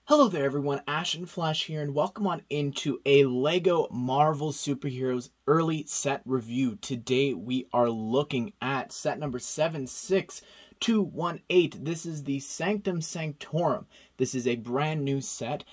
Hello there everyone, Ashnflash here, and welcome on into a LEGO Marvel Superheroes early set review. Today we are looking at set number 76218. This is the Sanctum Sanctorum. This is a brand new set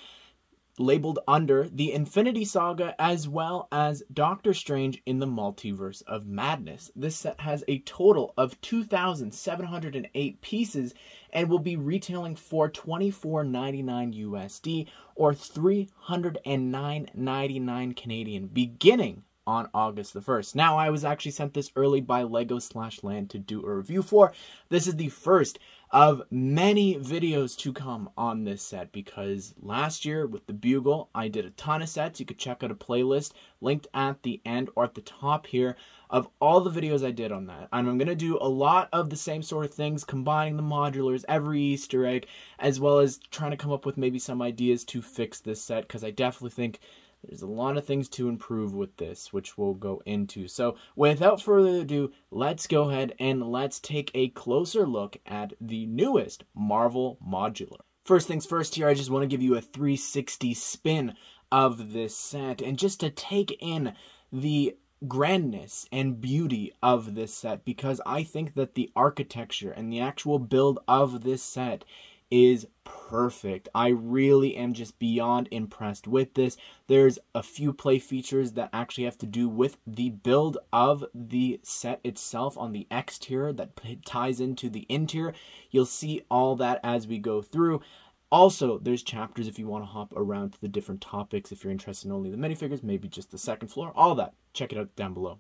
labeled under the Infinity Saga as well as Doctor Strange in the Multiverse of Madness. This set has a total of 2,708 pieces and will be retailing for $24.99 USD or $309.99 Canadian beginning on August the 1st. Now, I was actually sent this early by LEGO/LAN to do a review for. This is the first of many videos to come on this set because last year with the Bugle, I did a ton of sets. You could check out a playlist linked at the end or at the top here of all the videos I did on that. And I'm going to do a lot of the same sort of things, combining the modulars, every Easter egg, as well as trying to come up with maybe some ideas to fix this set because I definitely think there's a lot of things to improve with this, which we'll go into. So without further ado, let's go ahead and let's take a closer look at the newest Marvel modular. First things first here, I just want to give you a 360 spin of this set and just to take in the grandness and beauty of this set because I think that the architecture and the actual build of this set is perfect. I really am just beyond impressed with this. There's a few play features that actually have to do with the build of the set itself on the exterior that ties into the interior. You'll see all that as we go through. Also, there's chapters if you want to hop around to the different topics. If you're interested in only the minifigures, maybe just the second floor, all that. Check it out down below.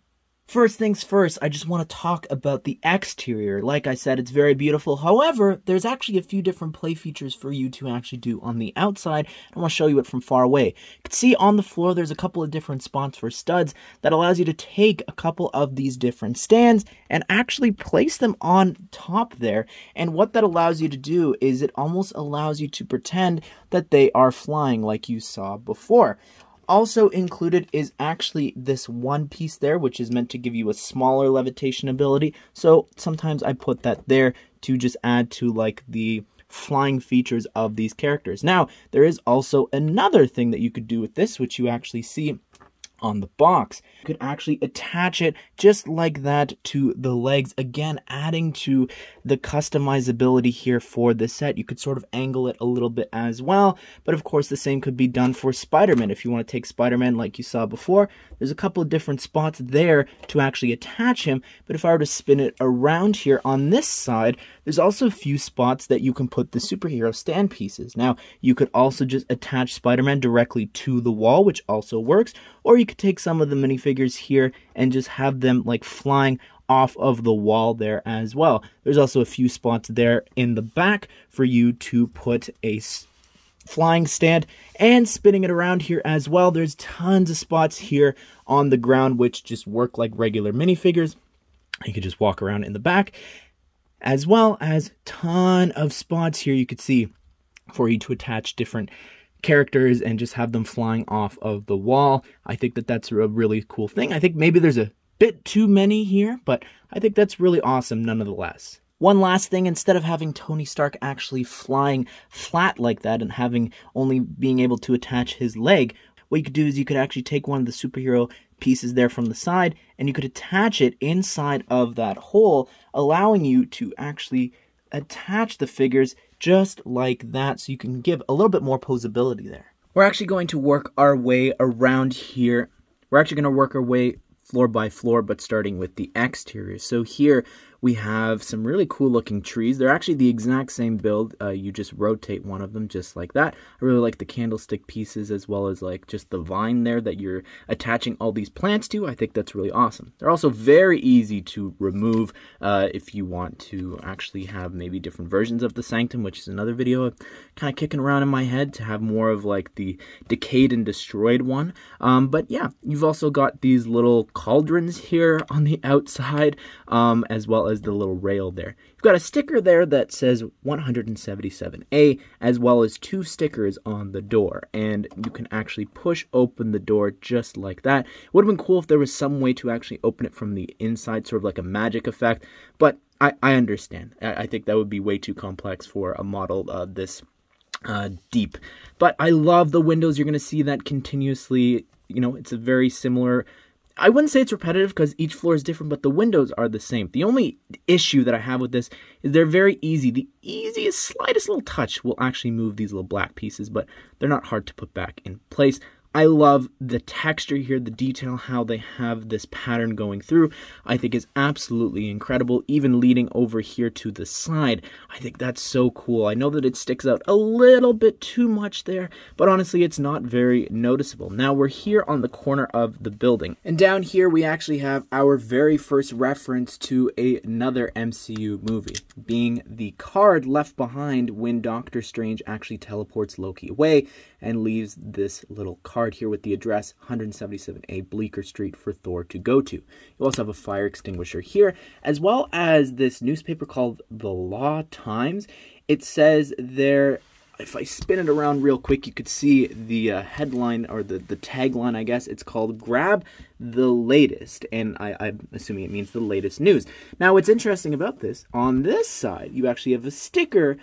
First things first, I just want to talk about the exterior. Like I said, it's very beautiful. However, there's actually a few different play features for you to actually do on the outside. I want to show you it from far away. You can see on the floor, there's a couple of different spots for studs that allows you to take a couple of these different stands and actually place them on top there. And what that allows you to do is it almost allows you to pretend that they are flying like you saw before. Also included is actually this one piece there, which is meant to give you a smaller levitation ability. So sometimes I put that there to just add to like the flying features of these characters. Now, there is also another thing that you could do with this, which you actually see on the box. You could actually attach it just like that to the legs, again adding to the customizability here for the set. You could sort of angle it a little bit as well, but of course the same could be done for Spider-Man. If you want to take Spider-Man like you saw before, there's a couple of different spots there to actually attach him, but if I were to spin it around here on this side, there's also a few spots that you can put the superhero stand pieces. Now, you could also just attach Spider-Man directly to the wall, which also works, or you could take some of the minifigures here and just have them like flying off of the wall there as well. There's also a few spots there in the back for you to put a flying stand and spinning it around here as well. There's tons of spots here on the ground which just work like regular minifigures. You could just walk around in the back, as well as ton of spots here you could see for you to attach different characters and just have them flying off of the wall. I think that that's a really cool thing. I think maybe there's a bit too many here, but I think that's really awesome nonetheless. One last thing, instead of having Tony Stark actually flying flat like that and having only being able to attach his leg, what you could do is you could actually take one of the superhero pieces there from the side and you could attach it inside of that hole, allowing you to actually attach the figures just like that, so you can give a little bit more posability there. We're actually going to work our way around here. We're actually going to work our way floor by floor, but starting with the exterior. So here we have some really cool looking trees. They're actually the exact same build. You just rotate one of them just like that. I really like the candlestick pieces as well as like just the vine there that you're attaching all these plants to. I think that's really awesome. They're also very easy to remove if you want to actually have maybe different versions of the Sanctum, which is another video kind of kicking around in my head to have more of like the decayed and destroyed one. But yeah, you've also got these little cauldrons here on the outside, as well as the little rail there. You've got a sticker there that says 177A, as well as two stickers on the door, and you can actually push open the door just like that. It would have been cool if there was some way to actually open it from the inside, sort of like a magic effect, but I understand. I think that would be way too complex for a model this deep. But I love the windows. You're going to see that continuously. You know, it's a very similar... I wouldn't say it's repetitive because each floor is different, but the windows are the same. The only issue that I have with this is they're very easy. The easiest, slightest little touch will actually move these little black pieces, but they're not hard to put back in place. I love the texture here, the detail, how they have this pattern going through, I think is absolutely incredible, even leading over here to the side. I think that's so cool. I know that it sticks out a little bit too much there, but honestly, it's not very noticeable. Now, we're here on the corner of the building, and down here, we actually have our very first reference to another MCU movie, being the card left behind when Doctor Strange actually teleports Loki away and leaves this little card here with the address 177A Bleecker Street for Thor to go to. You also have a fire extinguisher here, as well as this newspaper called the Law Times. It says there, if I spin it around real quick, you could see the headline, or the tagline, I guess. It's called Grab the Latest, and I'm assuming it means the latest news. Now, what's interesting about this, on this side, you actually have a sticker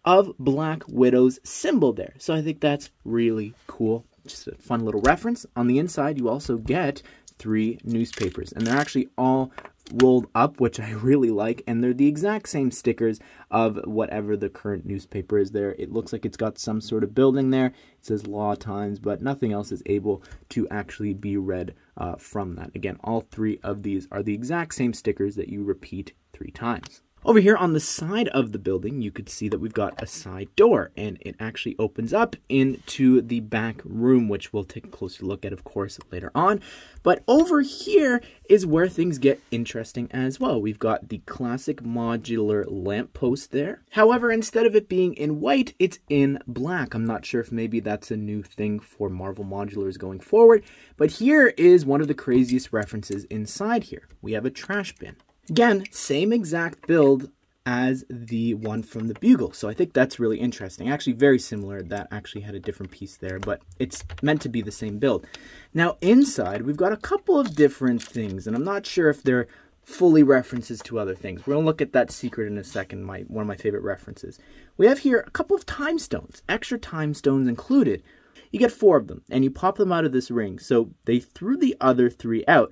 of Black Widow's symbol there. So I think that's really cool. Just a fun little reference. On the inside, you also get 3 newspapers, and they're actually all rolled up, which I really like, and they're the exact same stickers of whatever the current newspaper is there. It looks like it's got some sort of building there. It says Law Times, but nothing else is able to actually be read from that. Again, all 3 of these are the exact same stickers that you repeat 3 times. Over here on the side of the building, you could see that we've got a side door, and it actually opens up into the back room, which we'll take a closer look at, of course, later on. But over here is where things get interesting as well. We've got the classic modular lamppost there. However, instead of it being in white, it's in black. I'm not sure if maybe that's a new thing for Marvel modulars going forward, but here is one of the craziest references inside here. We have a trash bin. Again, same exact build as the one from the Bugle, so I think that's really interesting. Actually, very similar. That actually had a different piece there, but it's meant to be the same build. Now, inside, we've got a couple of different things, and I'm not sure if they're fully references to other things. We're going to look at that secret in a second, one of my favorite references. We have here a couple of time stones, extra time stones included. You get 4 of them, and you pop them out of this ring, so they threw the other 3 out.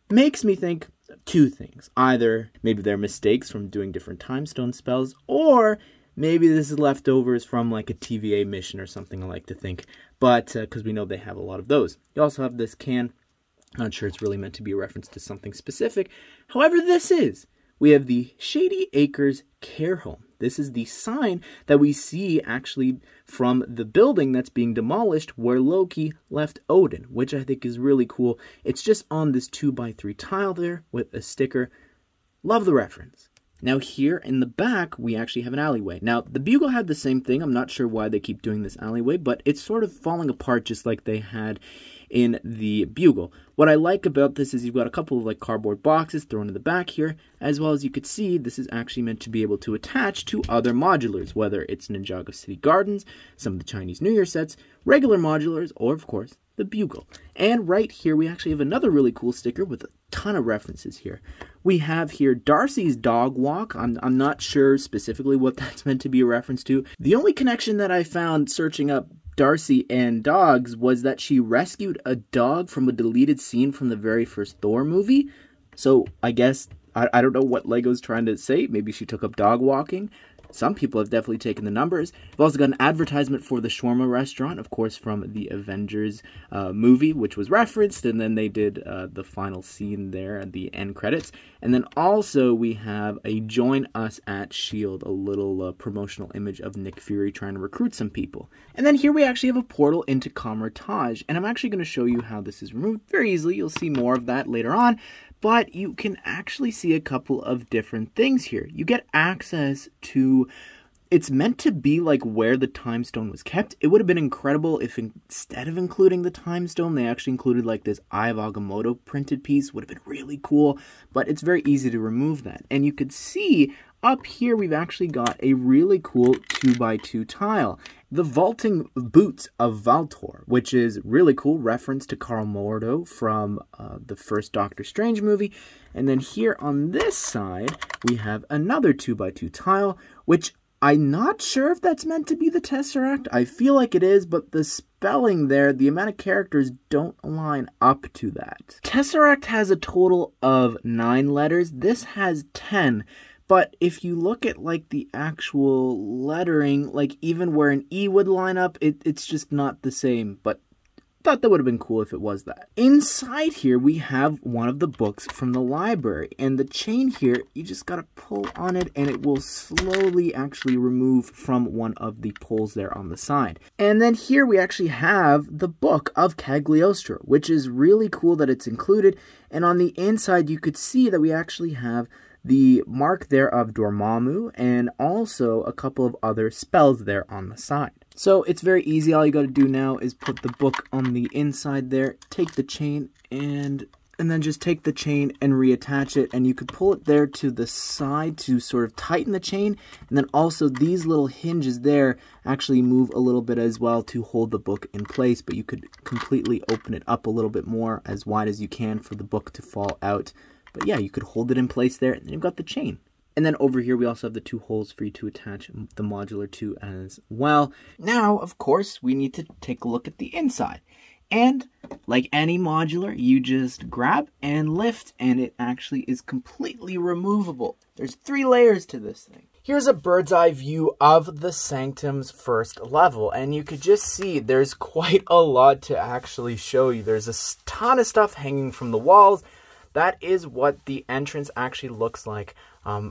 Makes me think 2 things. Either maybe they're mistakes from doing different time stone spells, or maybe this is leftovers from like a TVA mission or something, I like to think. But because we know they have a lot of those. You also have this can. Not sure it's really meant to be a reference to something specific. However, this is. We have the Shady Acres Care Home. This is the sign that we see actually from the building that's being demolished where Loki left Odin, which I think is really cool. It's just on this 2x3 tile there with a sticker. Love the reference. Now here in the back, we actually have an alleyway. Now, the Bugle had the same thing. I'm not sure why they keep doing this alleyway, but it's sort of falling apart just like they had in the Bugle. What I like about this is you've got a couple of like cardboard boxes thrown in the back here, as well as you could see this is actually meant to be able to attach to other modulars, whether it's Ninjago City Gardens, some of the Chinese New Year sets, regular modulars, or of course, the Bugle. And right here, we actually have another really cool sticker with a ton of references here. We have here Darcy's Dog Walk. I'm not sure specifically what that's meant to be a reference to. The only connection that I found searching up Darcy and dogs was that she rescued a dog from a deleted scene from the very first Thor movie. So I guess, I don't know what Lego's trying to say. Maybe she took up dog walking. Some people have definitely taken the numbers. We've also got an advertisement for the shawarma restaurant, of course, from the Avengers movie, which was referenced, and then they did the final scene there at the end credits. And then also we have a Join Us at S.H.I.E.L.D., a little promotional image of Nick Fury trying to recruit some people. And then here we actually have a portal into Kamar-Taj, and I'm actually going to show you how this is removed very easily. You'll see more of that later on. But you can actually see a couple of different things here. You get access to, it's meant to be like where the time stone was kept. It would have been incredible if instead of including the time stone, they actually included like this Eye of Agamotto printed piece. Would have been really cool, but it's very easy to remove that. And you could see up here, we've actually got a really cool 2x2 tile. The vaulting boots of Valtor, which is really cool, reference to Karl Mordo from the first Doctor Strange movie. And then here on this side, we have another 2x2 tile, which I'm not sure if that's meant to be the Tesseract. I feel like it is, but the spelling there, the amount of characters don't line up to that. Tesseract has a total of 9 letters. This has 10. But if you look at like the actual lettering, like even where an E would line up, it's just not the same. But thought that would have been cool if it was that. Inside here, we have one of the books from the library. And the chain here, you just gotta pull on it and it will slowly actually remove from one of the pulls there on the side. And then here we actually have the book of Cagliostro, which is really cool that it's included. And on the inside, you could see that we actually have the mark there of Dormammu and also a couple of other spells there on the side. So it's very easy. All you got to do now is put the book on the inside there, take the chain and then just take the chain and reattach it, and you could pull it there to the side to sort of tighten the chain, and then also these little hinges there actually move a little bit as well to hold the book in place, but you could completely open it up a little bit more as wide as you can for the book to fall out. But yeah, you could hold it in place there, and then you've got the chain. And then over here, we also have the 2 holes for you to attach the modular to as well. Now, of course, we need to take a look at the inside. And like any modular, you just grab and lift, and it actually is completely removable. There's 3 layers to this thing. Here's a bird's eye view of the Sanctum's first level, and you could just see there's quite a lot to actually show you. There's a ton of stuff hanging from the walls. That is what the entrance actually looks like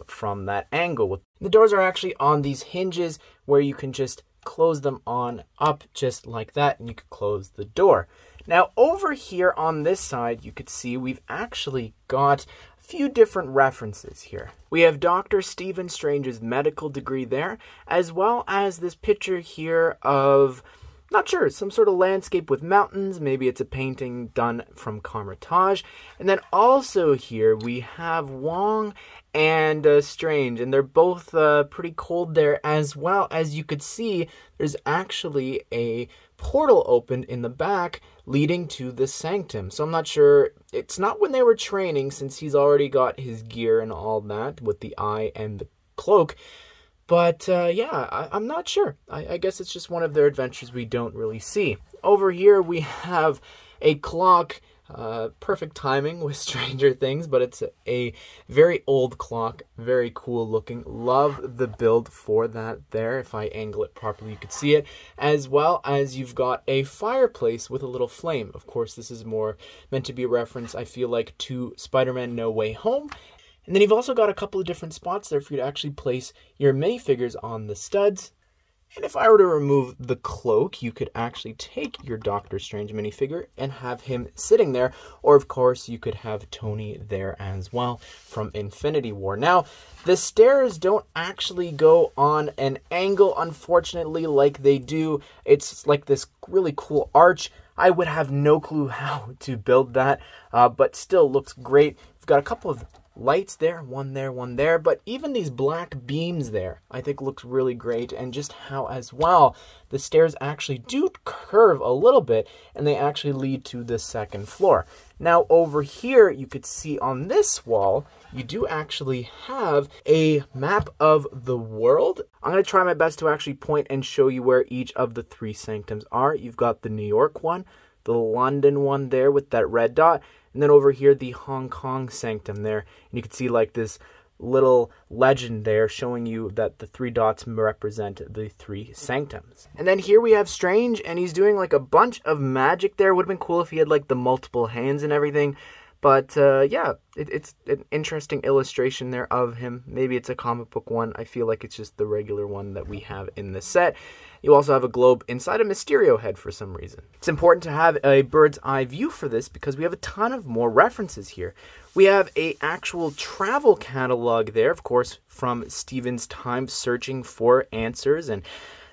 from that angle. The doors are actually on these hinges where you can just close them on up just like that, and you could close the door. Now over here on this side, you could see we've actually got a few different references here. We have Dr. Stephen Strange's medical degree there, as well as this picture here of, not sure, some sort of landscape with mountains. Maybe it's a painting done from Kamar-Taj. And then also here we have Wong and Strange, and they're both pretty cold there, as well as you could see there's actually a portal opened in the back leading to the Sanctum. So I'm not sure, it's not when they were training, since he's already got his gear and all that with the eye and the cloak. But yeah, I'm not sure. I guess it's just one of their adventures we don't really see. Over here we have a clock. Perfect timing with Stranger Things, but it's a very old clock. Very cool looking. Love the build for that there. If I angle it properly, you could see it. As well as you've got a fireplace with a little flame. Of course, this is more meant to be a reference, I feel like, to Spider-Man No Way Home. And then you've also got a couple of different spots there for you to actually place your minifigures on the studs. And if I were to remove the cloak, you could actually take your Doctor Strange minifigure and have him sitting there. Or, of course, you could have Tony there as well from Infinity War. Now, the stairs don't actually go on an angle, unfortunately, like they do. It's like this really cool arch. I would have no clue how to build that, but still looks great. We've got a couple of lights there, one there, but even these black beams there, I think looks really great, and just how as well the stairs actually do curve a little bit, and they actually lead to the second floor. Now over here, you could see on this wall, you do actually have a map of the world. I'm going to try my best to actually point and show you where each of the 3 sanctums are. You've got the New York one, the London one there with that red dot, and then over here, the Hong Kong sanctum there. And you can see like this little legend there showing you that the 3 dots represent the 3 sanctums. And then here we have Strange, and he's doing like a bunch of magic there. Would have been cool if he had like the multiple hands and everything. But yeah, it's an interesting illustration there of him. Maybe it's a comic book one. I feel like it's just the regular one that we have in the set. You also have a globe inside a Mysterio head for some reason. It's important to have a bird's eye view for this because we have a ton of more references here. We have a actual travel catalog there, of course, from Steven's time searching for answers and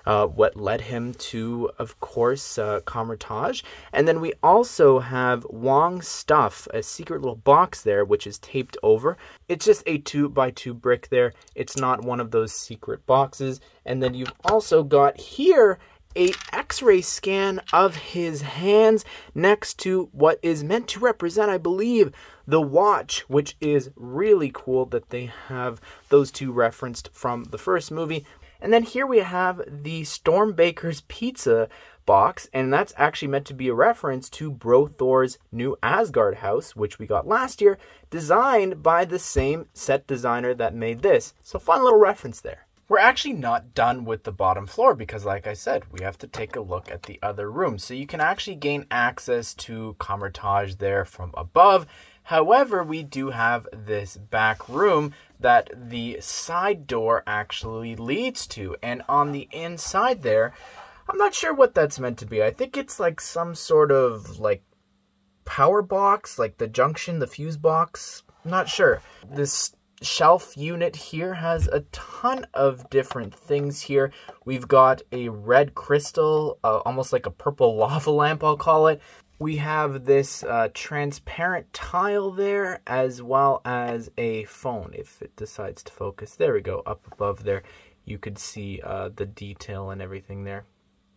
what led him to, of course, Kamar-Taj. And then we also have Wong's stuff, a secret little box there, which is taped over. It's just a 2x2 brick there. It's not one of those secret boxes. And then you've also got here a X-ray scan of his hands next to what is meant to represent, I believe, the watch, which is really cool that they have those 2 referenced from the first movie. And then here we have the Stormbaker's Pizza box, and that's actually meant to be a reference to Bro Thor's new Asgard house, which we got last year, designed by the same set designer that made this. So fun little reference there. We're actually not done with the bottom floor because, like I said, we have to take a look at the other rooms. So you can actually gain access to Kamar-Taj there from above. However, we do have this back room that the side door actually leads to. And on the inside there, I'm not sure what that's meant to be. I think it's like some sort of like power box, like the junction, the fuse box. I'm not sure. This shelf unit here has a ton of different things here. We've got a red crystal, almost like a purple lava lamp, I'll call it. We have this transparent tile there, as well as a phone, if it decides to focus. There we go, up above there. You could see the detail and everything there.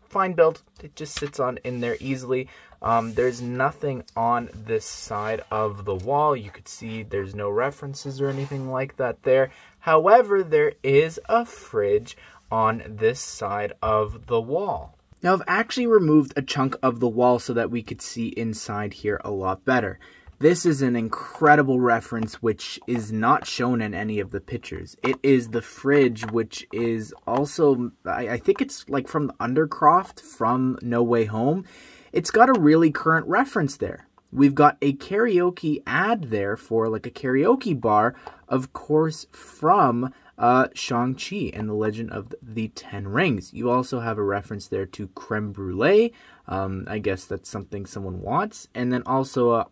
Fine build. It just sits on in there easily. There's nothing on this side of the wall. You could see there's no references or anything like that there. However, there is a fridge on this side of the wall. Now, I've actually removed a chunk of the wall so that we could see inside here a lot better. This is an incredible reference which is not shown in any of the pictures. It is the fridge, which is also, I think it's like from the Undercroft from No Way Home. It's got a really current reference there. We've got a karaoke ad there for like a karaoke bar, of course, from Shang-Chi and the Legend of the Ten Rings. You also have a reference there to creme brulee. I guess that's something someone wants. And then also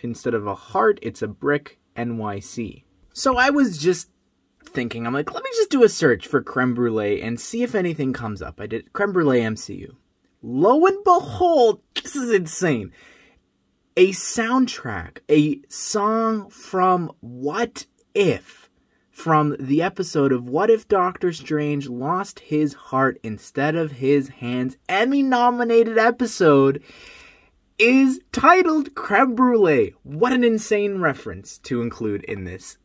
instead of a heart, it's a brick NYC. So I was just thinking, I'm like, let me just do a search for creme brulee and see if anything comes up. I did creme brulee MCU. Lo and behold, this is insane. A soundtrack, a song from What If, from the episode of What If Doctor Strange Lost His Heart Instead of His Hands, Emmy-nominated episode, is titled Creme Brulee. What an insane reference to include in this.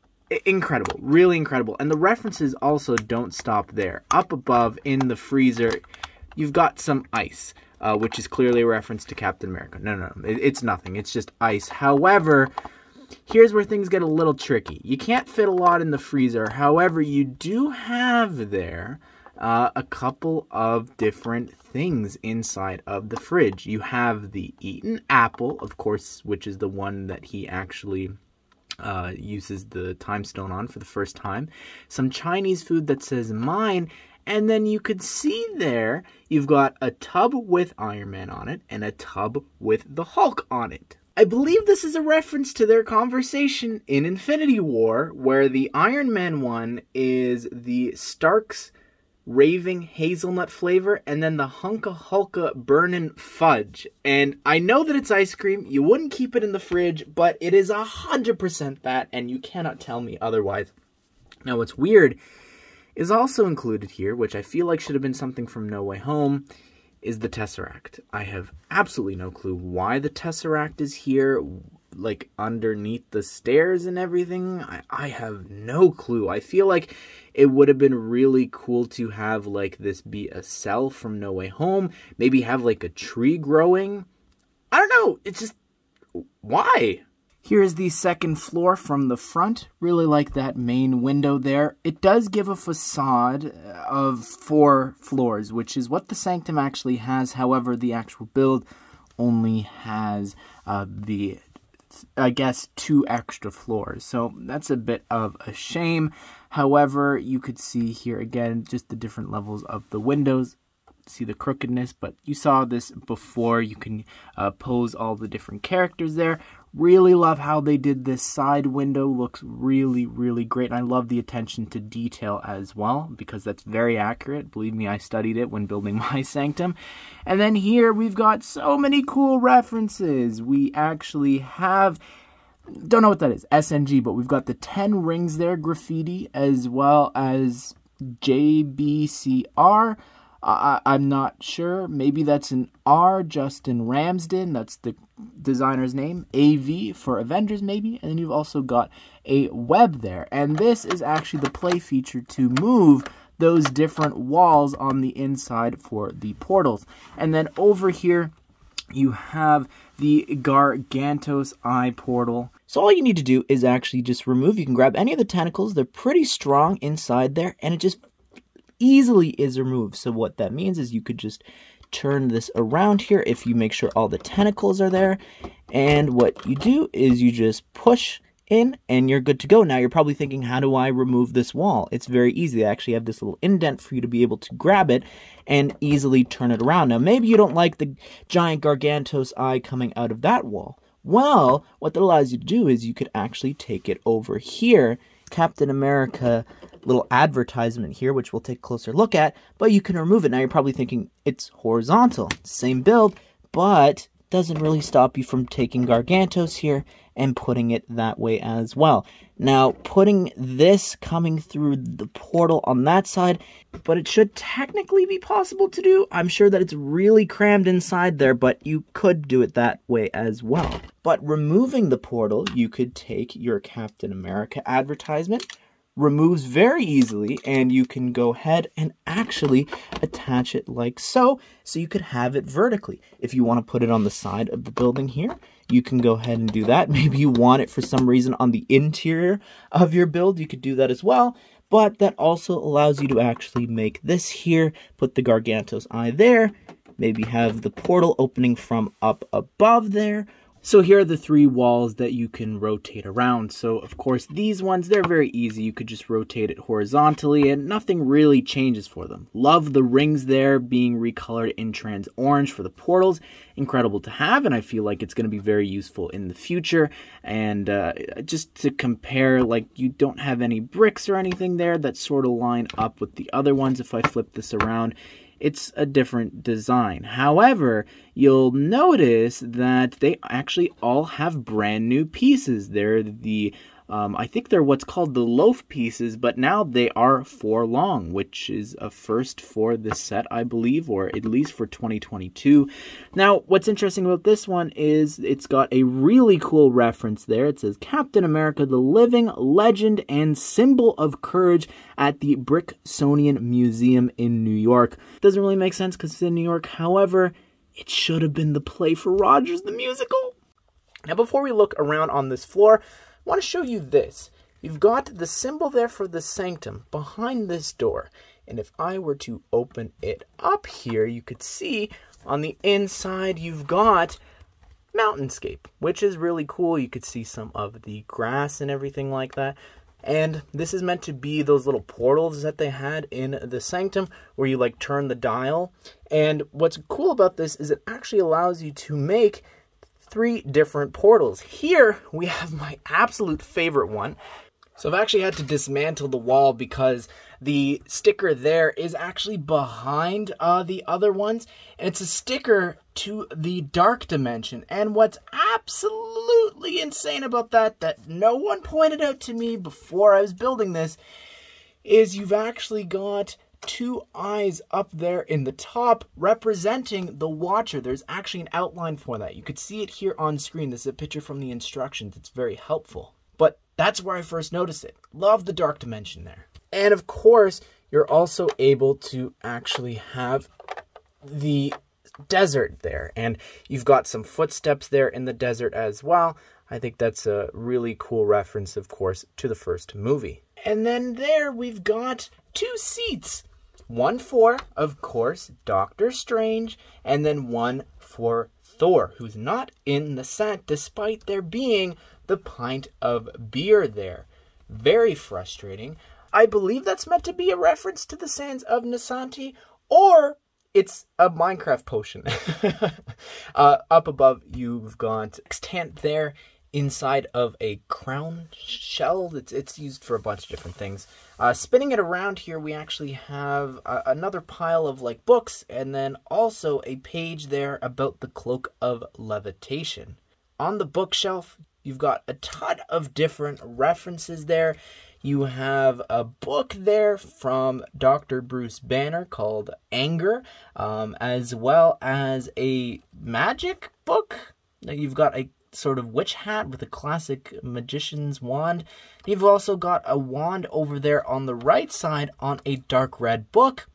Incredible. Really incredible. And the references also don't stop there. Up above in the freezer, you've got some ice, which is clearly a reference to Captain America. No, it's nothing. It's just ice. However, here's where things get a little tricky. You can't fit a lot in the freezer. However, you do have there a couple of different things inside of the fridge. You have the eaten apple, of course, which is the one that he actually uses the time stone on for the first time. Some Chinese food that says mine. And then you could see there, you've got a tub with Iron Man on it and a tub with the Hulk on it. I believe this is a reference to their conversation in Infinity War, where the Iron Man one is the Stark's raving hazelnut flavor, and then the Hunka Hulka burnin' fudge. And I know that it's ice cream, you wouldn't keep it in the fridge, but it is 100% that, and you cannot tell me otherwise. Now what's weird is also included here, which I feel like should have been something from No Way Home, is the Tesseract. I have absolutely no clue why the Tesseract is here, like underneath the stairs and everything. I have no clue. I feel like it would have been really cool to have like this be a cell from No Way Home. Maybe have like a tree growing. I don't know. It's just, why? Here's the second floor from the front. Really like that main window there. It does give a facade of 4 floors, which is what the Sanctum actually has. However, the actual build only has I guess 2 extra floors. So that's a bit of a shame. However, you could see here again just the different levels of the windows. See the crookedness, but you saw this before. You can pose all the different characters there. Really love how they did this side window. Looks really, really great. And I love the attention to detail as well, because that's very accurate. Believe me, I studied it when building my Sanctum. And then here we've got so many cool references. We actually have, don't know what that is, SNG, but we've got the 10 rings there, graffiti, as well as JBCR. I'm not sure. Maybe that's an R, Justin Ramsden. That's the designer's name. AV for Avengers, maybe. And then you've also got a web there. And this is actually the play feature to move those different walls on the inside for the portals. And then over here, you have the Gargantos eye portal. So all you need to do is actually just remove. You can grab any of the tentacles. They're pretty strong inside there, and it just easily is removed. So what that means is you could just turn this around here if you make sure all the tentacles are there. And what you do is you just push in and you're good to go. Now you're probably thinking, how do I remove this wall? It's very easy. I actually have this little indent for you to be able to grab it and easily turn it around. Now maybe you don't like the giant Gargantos eye coming out of that wall. Well, what that allows you to do is you could actually take it over here. Captain America little advertisement here, which we'll take a closer look at, but you can remove it. Now you're probably thinking it's horizontal, same build, but doesn't really stop you from taking Gargantos here and putting it that way as well. Now, putting this coming through the portal on that side, but it should technically be possible to do. I'm sure that it's really crammed inside there, but you could do it that way as well. But removing the portal, you could take your Captain America advertisement, removes very easily, and you can go ahead and actually attach it like so you could have it vertically. If you want to put it on the side of the building here, you can go ahead and do that. Maybe you want it for some reason on the interior of your build, you could do that as well. But that also allows you to actually make this here, put the Gargantos eye there, maybe have the portal opening from up above there. So here are the three walls that you can rotate around. So of course these ones, they're very easy. You could just rotate it horizontally and nothing really changes for them. Love the rings there being recolored in trans orange for the portals. Incredible to have, and I feel like it's going to be very useful in the future. And just to compare, like, you don't have any bricks or anything there that sort of line up with the other ones. If I flip this around, it's a different design. However, you'll notice that they actually all have brand new pieces. They're the, I think they're what's called the loaf pieces, but now they are 4 long, which is a first for this set, I believe, or at least for 2022. Now, what's interesting about this one is it's got a really cool reference there. It says, Captain America, the living legend and symbol of courage at the Bricksonian Museum in New York. Doesn't really make sense because it's in New York. However, it should have been the play for Rogers the Musical. Now, before we look around on this floor, I want to show you this. You've got the symbol there for the Sanctum behind this door. And if I were to open it up here, you could see on the inside you've got mountainscape, which is really cool. You could see some of the grass and everything like that. And this is meant to be those little portals that they had in the Sanctum where you like turn the dial. And what's cool about this is it actually allows you to make 3 different portals. Here we have my absolute favorite one. So I've actually had to dismantle the wall because the sticker there is actually behind the other ones. And it's a sticker to the dark dimension. And what's absolutely insane about that no one pointed out to me before I was building this, is you've actually got 2 eyes up there in the top representing the Watcher. There's actually an outline for that. You could see it here on screen. This is a picture from the instructions. It's very helpful. But that's where I first noticed it. Love the dark dimension there. And of course, you're also able to actually have the desert there. And you've got some footsteps there in the desert as well. I think that's a really cool reference, of course, to the first movie. And then there we've got 2 seats. One for, of course, Doctor Strange, and then one for Thor, who's not in the set, despite there being the pint of beer there. Very frustrating. I believe that's meant to be a reference to the Sands of Nasanti, or it's a Minecraft potion. Up above, you've got extant there inside of a crown shell. It's used for a bunch of different things. Spinning it around here, we actually have another pile of like books, and then also a page there about the Cloak of Levitation. On the bookshelf, you've got a ton of different references there. You have a book there from Dr. Bruce Banner called Anger, as well as a magic book. You've got a sort of witch hat with a classic magician's wand. You've also got a wand over there on the right side on a dark red book.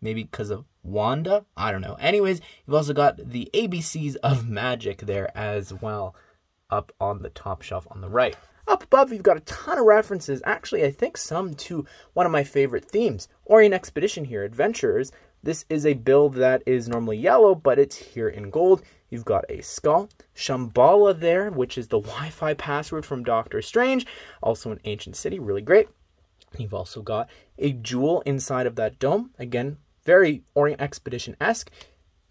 Maybe because of Wanda? I don't know. Anyways, you've also got the ABCs of magic there as well, up on the top shelf on the right. Up above, you've got a ton of references. Actually, I think some to one of my favorite themes. Orient Expedition here, Adventurers. This is a build that is normally yellow, but it's here in gold. You've got a skull. Shambhala there, which is the Wi-Fi password from Doctor Strange. Also an ancient city, really great. You've also got a jewel inside of that dome. Again, very Orient Expedition-esque.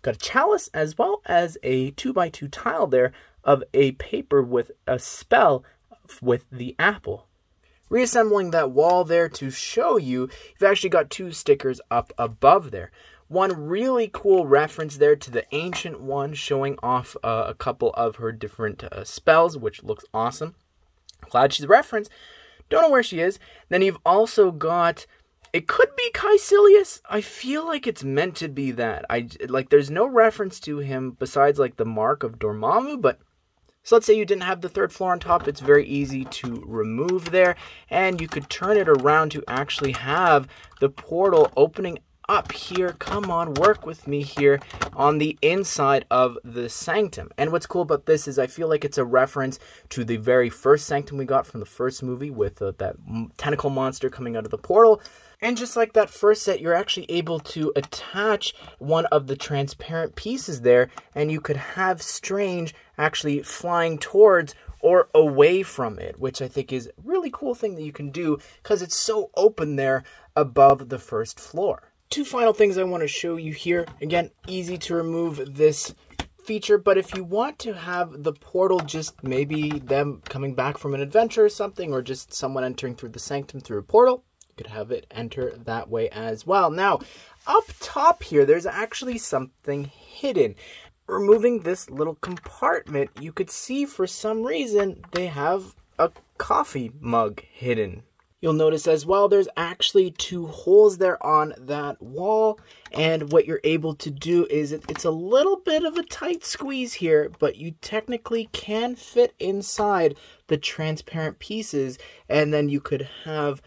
Got a chalice as well as a 2x2 tile there of a paper with a spell with the apple. Reassembling that wall there to show you, you've actually got two stickers up above there. One really cool reference there to the Ancient One, showing off a couple of her different spells, which looks awesome. Glad she's a reference. Don't know where she is. Then you've also got, it could be Caecilius. I feel like it's meant to be that. There's no reference to him besides like the mark of Dormammu, but so let's say you didn't have the third floor on top. It's very easy to remove there, and you could turn it around to actually have the portal opening up here. Come on, work with me here on the inside of the sanctum. And what's cool about this is I feel like it's a reference to the very first sanctum we got from the first movie with that tentacle monster coming out of the portal. And just like that first set, you're actually able to attach one of the transparent pieces there, and you could have Strange actually flying towards or away from it, which I think is a really cool thing that you can do because it's so open there above the first floor. Two final things I want to show you here. Again, easy to remove this feature, but if you want to have the portal just maybe them coming back from an adventure or something, or just someone entering through the sanctum through a portal, could have it enter that way as well. Now, up top here, there's actually something hidden. Removing this little compartment, you could see for some reason they have a coffee mug hidden. You'll notice as well there's actually two holes there on that wall, and what you're able to do is it's a little bit of a tight squeeze here, but you technically can fit inside the transparent pieces, and then you could have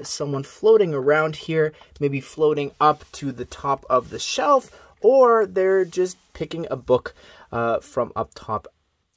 someone floating around here, maybe floating up to the top of the shelf, or they're just picking a book from up top.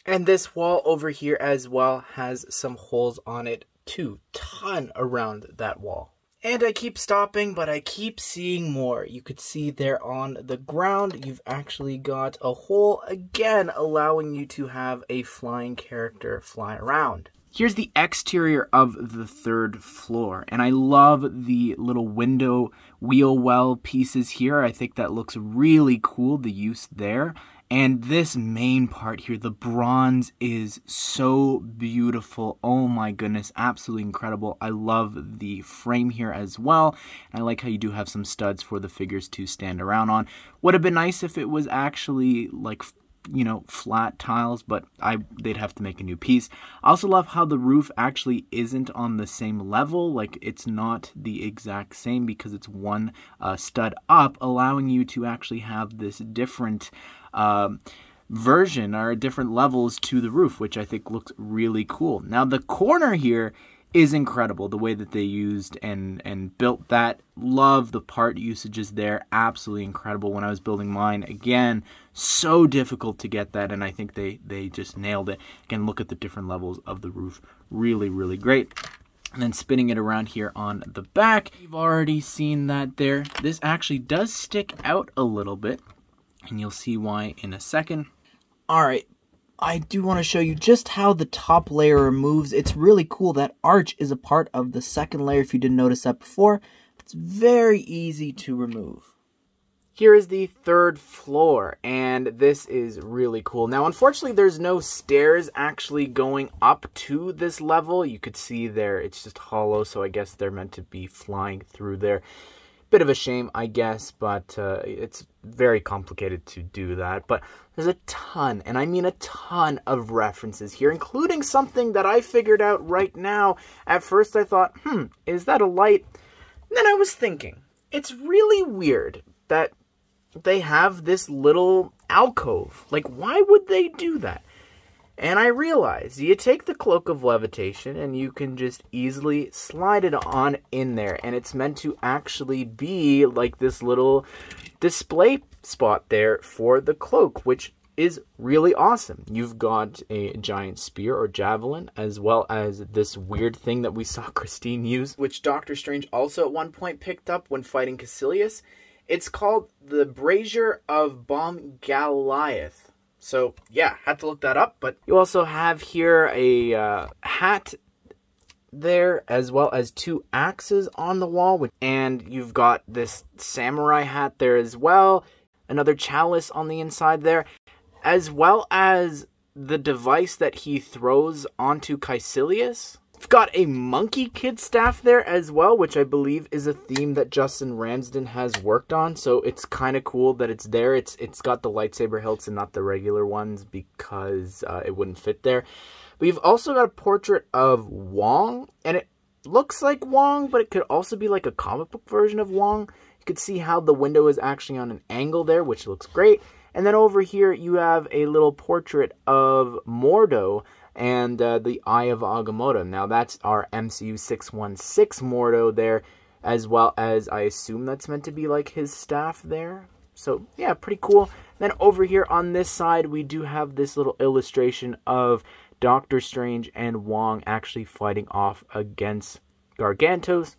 And this wall over here as well has some holes on it too, ton around that wall. And I keep stopping, but I keep seeing more. You could see there on the ground, you've actually got a hole again, allowing you to have a flying character fly around. Here's the exterior of the third floor, and I love the little window wheel well pieces here. I think that looks really cool, the use there. And this main part here, the bronze, is so beautiful. Oh my goodness, absolutely incredible. I love the frame here as well. And I like how you do have some studs for the figures to stand around on. Would have been nice if it was actually like, you know, flat tiles, but they'd have to make a new piece. I also love how the roof actually isn't on the same level. Like, it's not the exact same because it's one stud up, allowing you to actually have this different version or different levels to the roof, which I think looks really cool. Now the corner here is incredible, the way that they used and built that. Love the part usages there, absolutely incredible. When I was building mine, again, so difficult to get that, and I think they just nailed it. Again, look at the different levels of the roof, really, really great. And then spinning it around here on the back, you've already seen that there. This actually does stick out a little bit, and you'll see why in a second. All right, I do want to show you just how the top layer removes. It's really cool. That arch is a part of the second layer, if you didn't notice that before. It's very easy to remove. Here is the third floor, and this is really cool. Now, unfortunately, there's no stairs actually going up to this level. You could see there, it's just hollow, so I guess they're meant to be flying through there. Bit of a shame, I guess, but it's very complicated to do that. But there's a ton, and I mean a ton of references here, including something that I figured out right now. At first I thought, is that a light? And then I was thinking, it's really weird that they have this little alcove. Like, why would they do that? And I realized you take the Cloak of Levitation and you can just easily slide it on in there. And it's meant to actually be like this little display spot there for the cloak, which is really awesome. You've got a giant spear or javelin, as well as this weird thing that we saw Christine use, which Doctor Strange also at one point picked up when fighting Caecilius. It's called the Brazier of Goliath. So, yeah, had to look that up. But you also have here a hat there, as well as 2 axes on the wall. And you've got this samurai hat there as well. Another chalice on the inside there. As well as the device that he throws onto Caecilius. We've got a monkey kid staff there as well, which I believe is a theme that Justin Ramsden has worked on. So it's kind of cool that it's there. It's got the lightsaber hilts and not the regular ones because it wouldn't fit there. But you've also got a portrait of Wong, and it looks like Wong, but it could also be like a comic book version of Wong. You could see how the window is actually on an angle there, which looks great. And then over here you have a little portrait of Mordo and the Eye of Agamotto. Now that's our MCU 616 Mordo there, as well as I assume that's meant to be like his staff there. So yeah, pretty cool. Then over here on this side we do have this little illustration of Doctor Strange and Wong actually fighting off against Gargantos.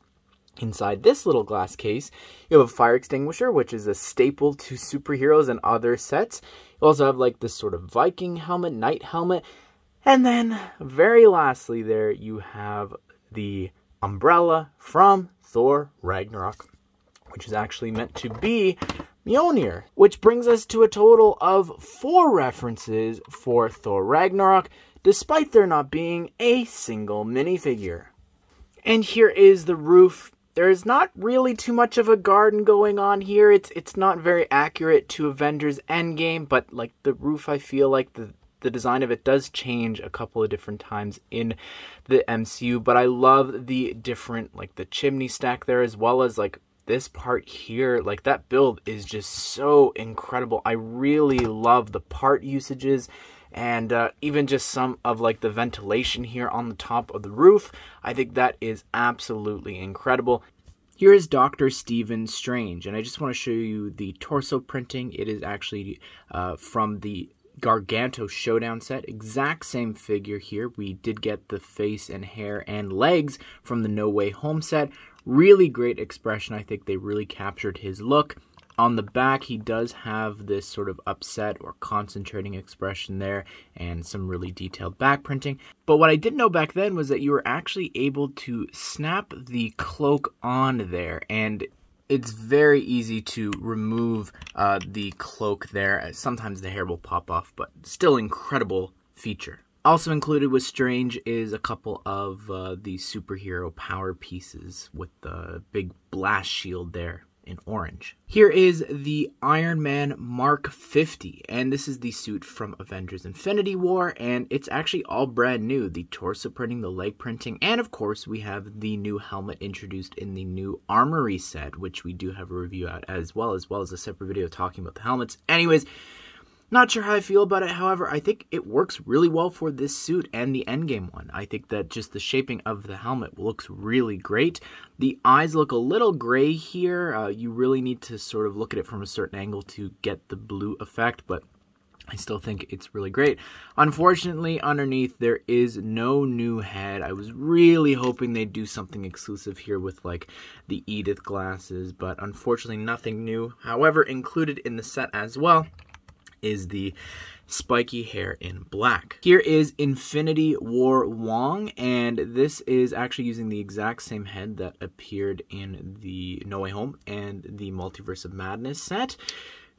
Inside this little glass case, you have a fire extinguisher, which is a staple to superheroes and other sets. You also have like this sort of Viking helmet, knight helmet. And then, very lastly there, you have the umbrella from Thor Ragnarok, which is actually meant to be Mjolnir. Which brings us to a total of 4 references for Thor Ragnarok, despite there not being a single minifigure. And here is the roof. There's not really too much of a garden going on here. It's not very accurate to Avengers Endgame, but like the roof, I feel like the design of it does change a couple of different times in the MCU, but I love the different, like the chimney stack there, as well as like this part here. Like that build is just so incredible. I really love the part usages. And even just some of like the ventilation here on the top of the roof. I think that is absolutely incredible. Here is Dr. Stephen Strange. And I just want to show you the torso printing. It is actually from the Gargantos Showdown set. Exact same figure here. We did get the face and hair and legs from the No Way Home set. Really great expression. I think they really captured his look. On the back, he does have this sort of upset or concentrating expression there and some really detailed back printing. But what I didn't know back then was that you were actually able to snap the cloak on there, and it's very easy to remove the cloak there. Sometimes the hair will pop off, but still incredible feature. Also included with Strange is a couple of the superhero power pieces with the big blast shield there in orange. Here is the Iron Man Mark 50, and this is the suit from Avengers Infinity War, and it's actually all brand new. The torso printing, the leg printing, and of course we have the new helmet introduced in the new Armory set, which we do have a review out as well as a separate video talking about the helmets. Anyways, not sure how I feel about it. However, I think it works really well for this suit and the Endgame one. I think that just the shaping of the helmet looks really great. The eyes look a little gray here. You really need to sort of look at it from a certain angle to get the blue effect, but I still think it's really great. Unfortunately, underneath, there is no new head. I was really hoping they'd do something exclusive here with like the Edith glasses, but unfortunately nothing new. However, included in the set as well is the spiky hair in black. Here is Infinity War Wong, and this is actually using the exact same head that appeared in the No Way Home and the Multiverse of Madness set.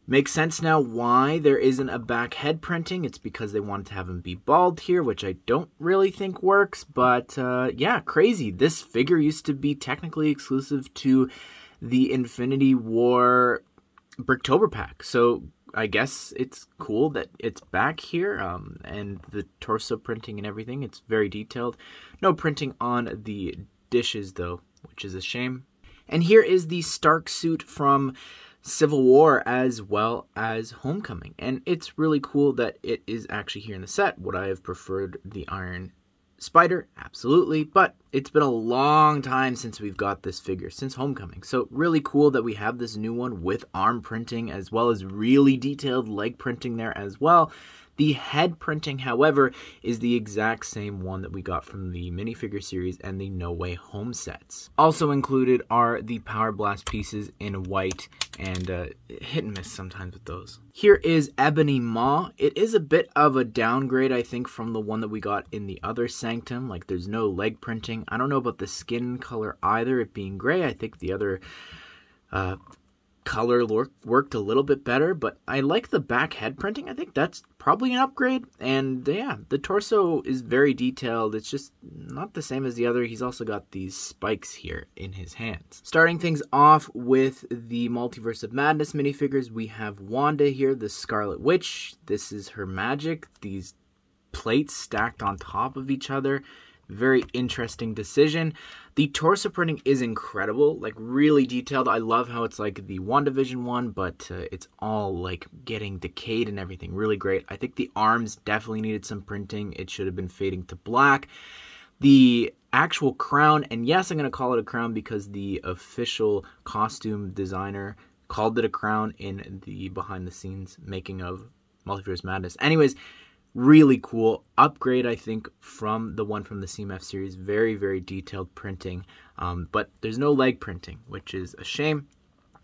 Makes sense now why there isn't a back head printing. It's because they wanted to have him be bald here, which I don't really think works, but yeah, crazy. This figure used to be technically exclusive to the Infinity War Bricktober pack, so I guess it's cool that it's back here, and the torso printing and everything, it's very detailed. No printing on the dishes though, which is a shame. And here is the Stark suit from Civil War as well as Homecoming. And it's really cool that it is actually here in the set. Would I have preferred the Iron Spider? Absolutely. But it's been a long time since we've got this figure, since Homecoming. So really cool that we have this new one with arm printing as well as really detailed leg printing there as well. The head printing, however, is the exact same one that we got from the minifigure series and the No Way Home sets. Also included are the Power Blast pieces in white, and hit and miss sometimes with those. Here is Ebony Maw. It is a bit of a downgrade, I think, from the one that we got in the other Sanctum. Like, there's no leg printing. I don't know about the skin color either, it being gray. I think the other color worked a little bit better, but I like the back head printing. I think that's probably an upgrade. And yeah, the torso is very detailed. It's just not the same as the other. He's also got these spikes here in his hands. Starting things off with the Multiverse of Madness minifigures, we have Wanda here, the Scarlet Witch. This is her magic. These plates stacked on top of each other. Very interesting decision. The torso printing is incredible, like really detailed. I love how it's like the WandaVision one, but it's all like getting decayed and everything. Really great. I think the arms definitely needed some printing. It should have been fading to black. The actual crown, and yes, I'm going to call it a crown because the official costume designer called it a crown in the behind the scenes making of Multiverse Madness. Anyways, really cool upgrade, I think, from the one from the CMF series. Very, very detailed printing, but there's no leg printing, which is a shame.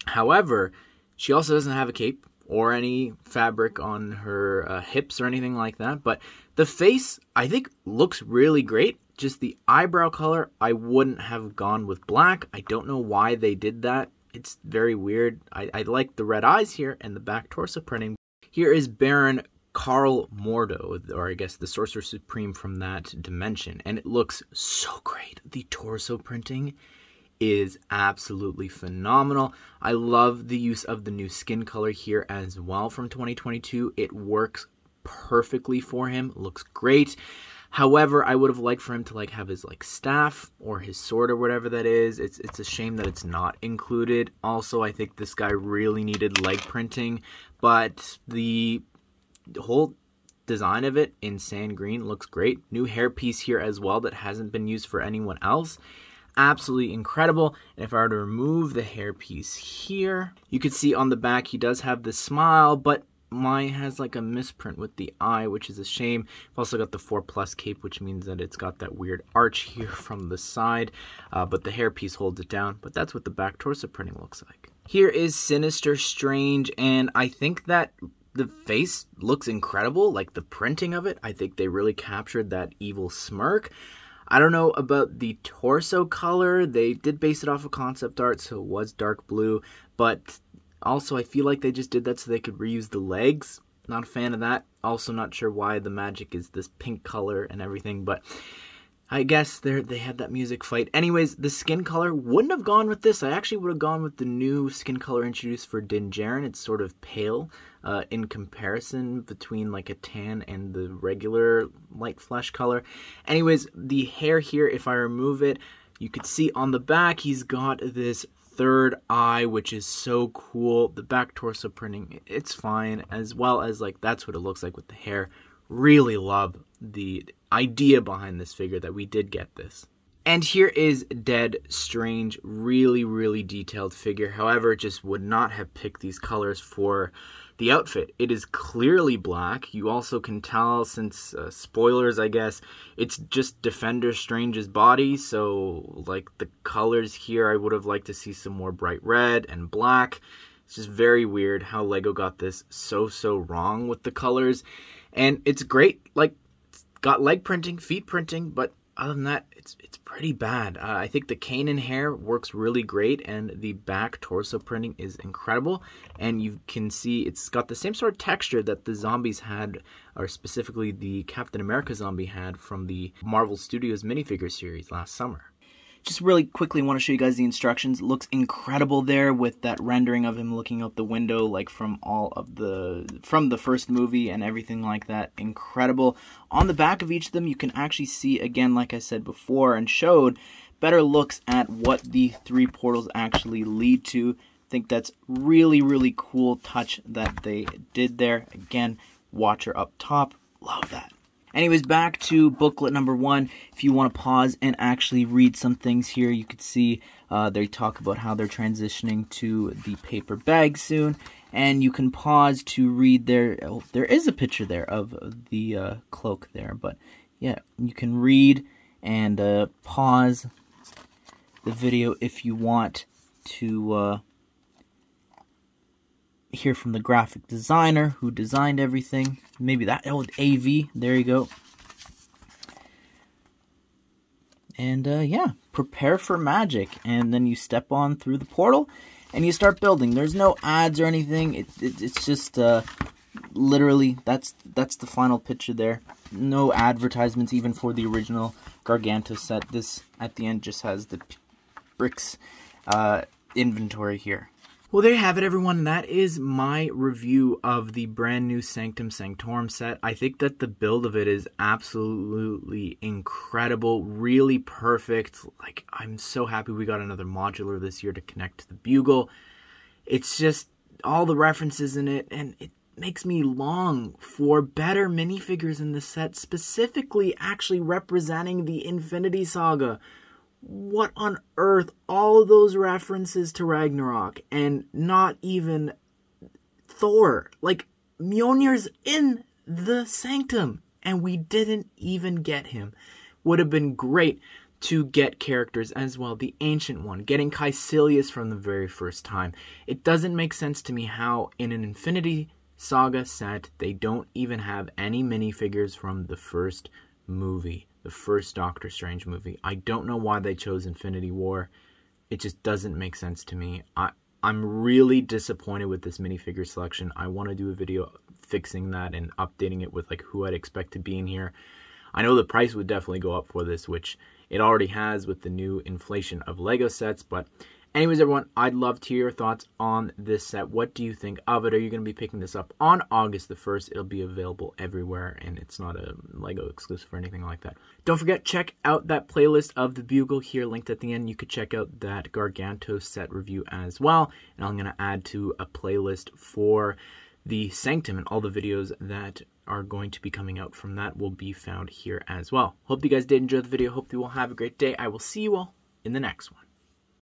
However, she also doesn't have a cape or any fabric on her hips or anything like that, but the face, I think, looks really great. Just the eyebrow color, I wouldn't have gone with black. I don't know why they did that. It's very weird. I like the red eyes here and the back torso printing. Here is Baron Carl Mordo, or I guess the Sorcerer Supreme from that dimension, and it looks so great. The torso printing is absolutely phenomenal. I love the use of the new skin color here as well from 2022. It works perfectly for him. Looks great. However, I would have liked for him to like have his like staff or his sword or whatever that is. It's a shame that it's not included. Also, I think this guy really needed leg printing, but the whole design of it in sand green looks great. New hairpiece here as well that hasn't been used for anyone else. Absolutely incredible. And if I were to remove the hairpiece here, you could see on the back he does have the smile, but mine has like a misprint with the eye, which is a shame. I've also got the 4+ cape, which means that it's got that weird arch here from the side, but the hairpiece holds it down. But that's what the back torso printing looks like. Here is Sinister Strange, and I think that the face looks incredible, like the printing of it. I think they really captured that evil smirk. I don't know about the torso color. They did base it off of concept art, so it was dark blue. But also, I feel like they just did that so they could reuse the legs. Not a fan of that. Also not sure why the magic is this pink color and everything, but I guess they had that music fight. Anyways, the skin color wouldn't have gone with this. I actually would have gone with the new skin color introduced for Din Djarin. It's sort of pale in comparison between like a tan and the regular light flesh color. Anyways, the hair here, if I remove it, you could see on the back he's got this third eye, which is so cool. The back torso printing, it's fine, as well as like that's what it looks like with the hair. Really love the idea behind this figure that we did get this. And here is Dead Strange, really, really detailed figure. However, just would not have picked these colors for the outfit. It is clearly black. You also can tell, since spoilers, I guess, it's just Defender Strange's body. So like the colors here, I would have liked to see some more bright red and black. It's just very weird how LEGO got this so wrong with the colors. And it's great, like, it's got leg printing, feet printing, but other than that, it's pretty bad. I think the Kanan hair works really great, and the back torso printing is incredible. And you can see it's got the same sort of texture that the zombies had, or specifically the Captain America zombie had from the Marvel Studios minifigure series last summer. Just really quickly want to show you guys the instructions. It looks incredible there with that rendering of him looking out the window, like from the first movie and everything like that. Incredible. On the back of each of them, you can actually see, again, like I said before and showed, better looks at what the 3 portals actually lead to. think that's really, really cool touch that they did there. Again, Watcher up top. Love that. Anyways, back to booklet number 1. If you want to pause and actually read some things here, you could see they talk about how they're transitioning to the paper bag soon. And you can pause to read there. Oh, there is a picture there of the cloak there. But yeah, you can read and pause the video if you want to hear from the graphic designer who designed everything. Maybe that, oh, AV, there you go. And yeah, prepare for magic. And then you step on through the portal and you start building. There's no ads or anything. It's just literally, that's the final picture there. No advertisements even for the original Gargantos set. This at the end just has the bricks inventory here. Well, there you have it, everyone. And that is my review of the brand new Sanctum Sanctorum set. I think that the build of it is absolutely incredible, really perfect. Like, I'm so happy we got another modular this year to connect to the bugle. It's just all the references in it, and it makes me long for better minifigures in the set, specifically actually representing the Infinity Saga. What on earth? All of those references to Ragnarok and not even Thor. Like, Mjolnir's in the Sanctum and we didn't even get him. Would have been great to get characters as well. The Ancient One, getting Caecilius from the very first time. It doesn't make sense to me how in an Infinity Saga set they don't even have any minifigures from the first movie. The first Doctor Strange movie. I don't know why they chose Infinity War. It just doesn't make sense to me. I'm really disappointed with this minifigure selection. I want to do a video fixing that and updating it with like who I'd expect to be in here. I know the price would definitely go up for this, which it already has with the new inflation of Lego sets, but anyways, everyone, I'd love to hear your thoughts on this set. What do you think of it? Are you going to be picking this up on August the 1st? It'll be available everywhere, and it's not a Lego exclusive or anything like that. Don't forget, check out that playlist of the Bugle here, linked at the end. You could check out that Gargantos set review as well, and I'm going to add to a playlist for the Sanctum, and all the videos that are going to be coming out from that will be found here as well. Hope you guys did enjoy the video. Hope you all have a great day. I will see you all in the next one.